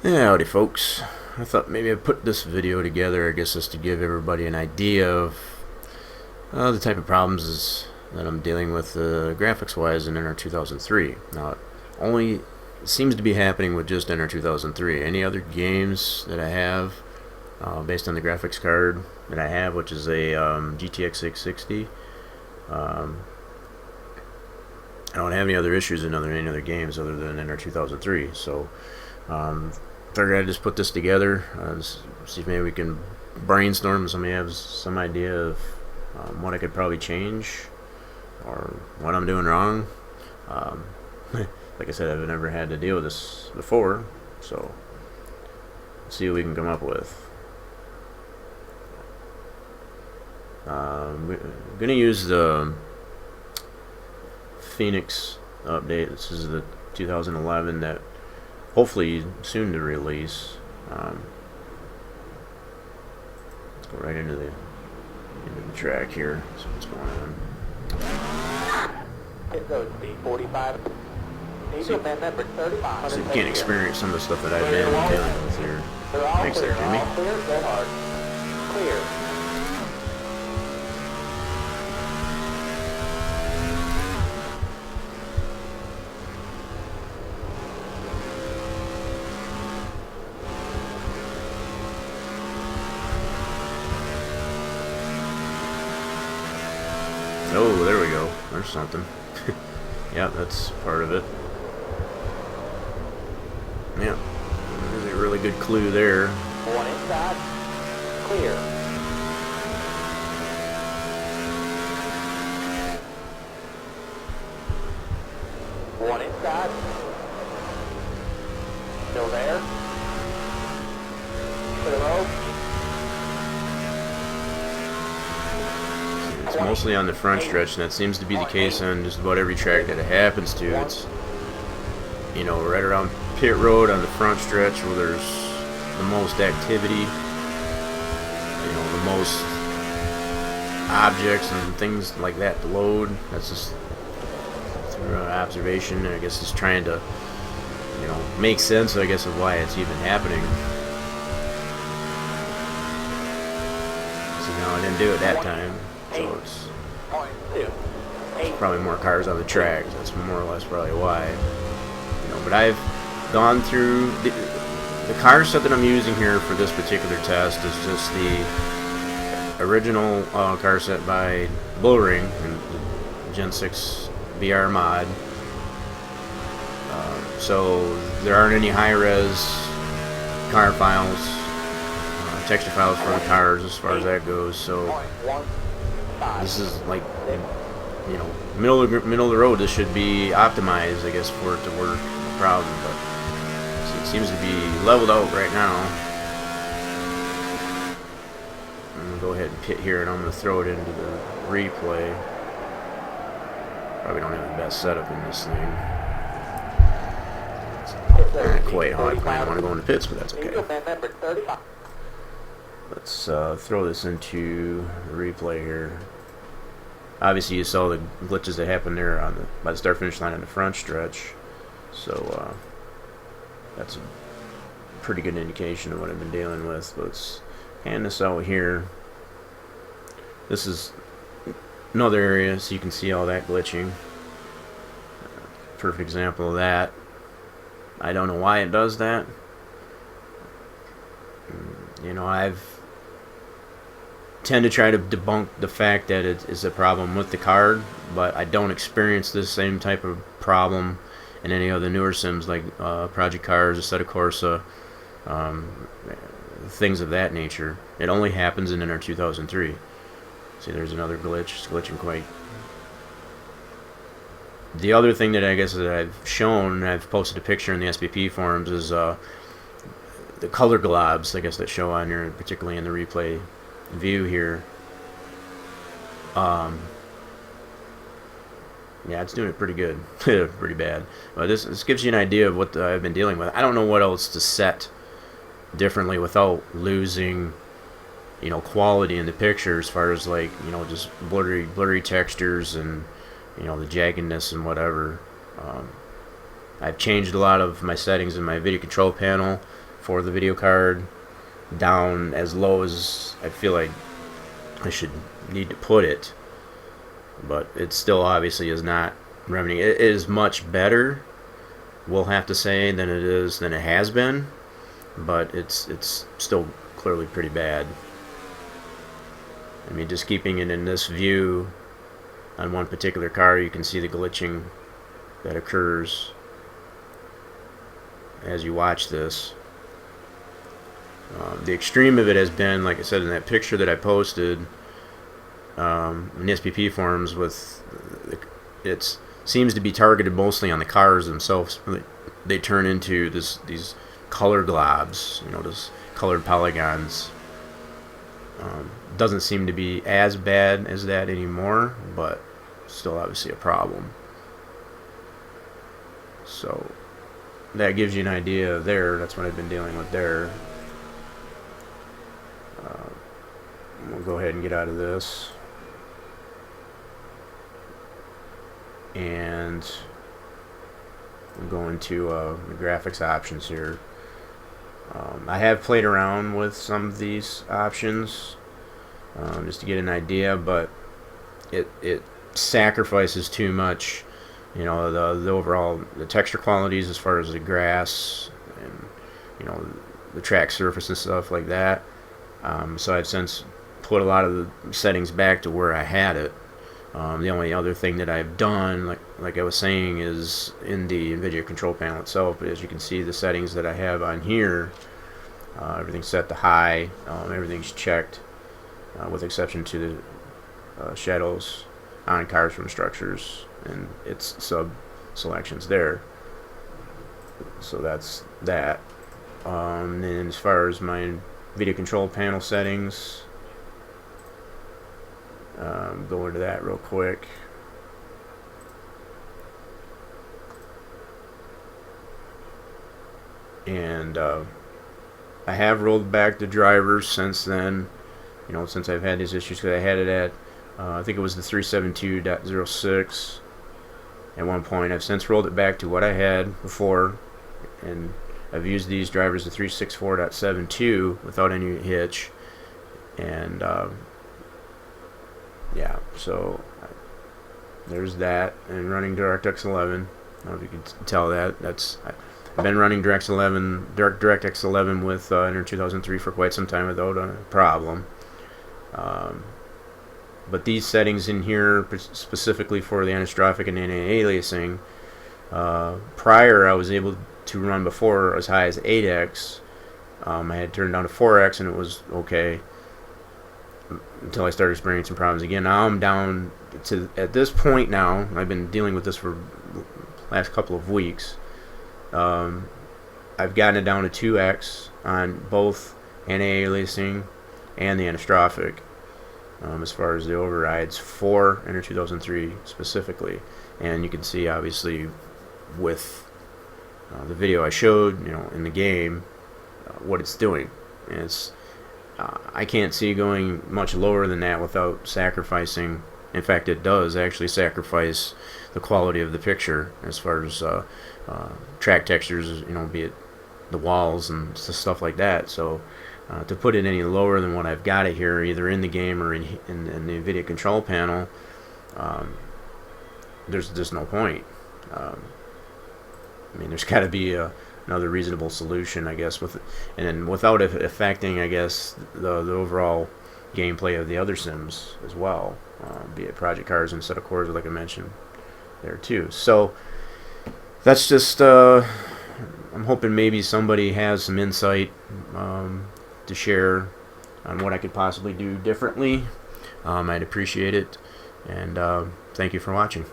Yeah, howdy folks. I thought maybe I'd put this video together, I guess just to give everybody an idea of the type of problems that I'm dealing with graphics-wise in NR2003. Now, it only seems to be happening with just NR2003. Any other games that I have, based on the graphics card that I have, which is a GTX 660, I don't have any other issues in any other games other than NR2003. So, figured I'd just put this together, see if maybe we can brainstorm. Somebody has some idea of what I could probably change or what I'm doing wrong. Like I said, I've never had to deal with this before, so let's see what we can come up with. I'm going to use the Phoenix update. This is the 2011 that hopefully soon to release. Let's go right into the track here. See what's going on. It goes B45. Diesel man number 35. So you can't experience some of the stuff that I've been dealing with here. Thanks there, Jimmy. Clear, go hard. Clear. Oh, there we go. There's something. Yeah, that's part of it. Yeah, there's a really good clue there. One inside. Clear. One inside. Still there. To the road. It's mostly on the front stretch, and that seems to be the case on just about every track that it happens to. It's, you know, right around pit road on the front stretch where there's the most activity, you know, the most objects and things like that to load. That's just through observation, I guess, just trying to, you know, make sense, I guess, of why it's even happening. So now I didn't do it that time. So it's probably more cars on the track. That's more or less probably why. You know, but I've gone through the car set that I'm using here for this particular test is just the original car set by Bullring and the Gen 6 VR mod. So there aren't any high-res car files, texture files for the cars as far as that goes. So this is like, you know, middle of the road. This should be optimized, I guess, for it to work. No problem, but it seems to be leveled out right now. I'm gonna go ahead and pit here, and I'm gonna throw it into the replay. Probably don't have the best setup in this thing. Not quite how I plan. I want to go into pits, but that's okay. Let's throw this into the replay here. Obviously, you saw the glitches that happened there on by the start-finish line on the front stretch, so that's a pretty good indication of what I've been dealing with. Let's hand this out here. This is another area, so you can see all that glitching. Perfect example of that. I don't know why it does that. You know, I've tend to try to debunk the fact that it is a problem with the card, but I don't experience this same type of problem in any other newer sims like Project Cars, Assetto Corsa, things of that nature. It only happens in NR2003. See, there's another glitch. It's glitching quite. The other thing that I guess that I've shown, and I've posted a picture in the SPP forums, is the color globs, I guess, that show on here, particularly in the replay view here. Yeah, it's doing it pretty good. Pretty bad. But this gives you an idea of what I've been dealing with. I don't know what else to set differently without losing, you know, quality in the picture, as far as, like, you know, just blurry textures and, you know, the jaggedness and whatever. I've changed a lot of my settings in my video control panel for the video card down as low as I feel like I should need to put it, but it still obviously is not remedying. It is much better, we'll have to say, than it has been, but it's still clearly pretty bad. I mean, just keeping it in this view on one particular car, you can see the glitching that occurs as you watch this. The extreme of it has been, like I said, in that picture that I posted in the SPP forums, with it seems to be targeted mostly on the cars themselves. They turn into these color globs, those colored polygons. Doesn't seem to be as bad as that anymore, but still obviously a problem. So that gives you an idea there. That's what I've been dealing with there. We'll go ahead and get out of this, and we'll go into the graphics options here. I have played around with some of these options just to get an idea, but it sacrifices too much, the overall texture qualities as far as the grass and the track surface and stuff like that. So I've since put a lot of the settings back to where I had it. The only other thing that I've done, like I was saying, is in the NVIDIA control panel itself. But as you can see, the settings that I have on here, everything's set to high. Everything's checked, with exception to the shadows on cars from structures and its sub selections there. So that's that. And as far as my video control panel settings, go into that real quick. And I have rolled back the drivers since then, since I've had these issues, because I had it at I think it was the 372.06 at one point. I've since rolled it back to what I had before, and I've used these drivers to 364.72 without any hitch. And yeah, so there's that. And running DirectX 11. I don't know if you can tell that. I've been running DirectX 11 with NR2003 for quite some time without a problem. But these settings in here, specifically for the anastrophic and anti-aliasing, prior I was able to run before as high as 8x. I had turned down to 4x and it was okay until I started experiencing problems again. Now I'm down to, at this point now, I've been dealing with this for the last couple of weeks. I've gotten it down to 2x on both anti-aliasing and the anastrophic, as far as the overrides for NR2003 specifically. And you can see obviously with the video I showed, in the game, what it's doing. And it's I can't see going much lower than that without sacrificing. In fact, it does actually sacrifice the quality of the picture as far as track textures, be it the walls and stuff like that. So to put it any lower than what I've got it here, either in the game or in the NVIDIA control panel, there's just no point. I mean, there's got to be another reasonable solution, I guess, with it, and then without it affecting, I guess, the overall gameplay of the other sims as well, be it Project Cars and Set of Cores, like I mentioned there too. So that's just I'm hoping maybe somebody has some insight to share on what I could possibly do differently. I'd appreciate it, and thank you for watching.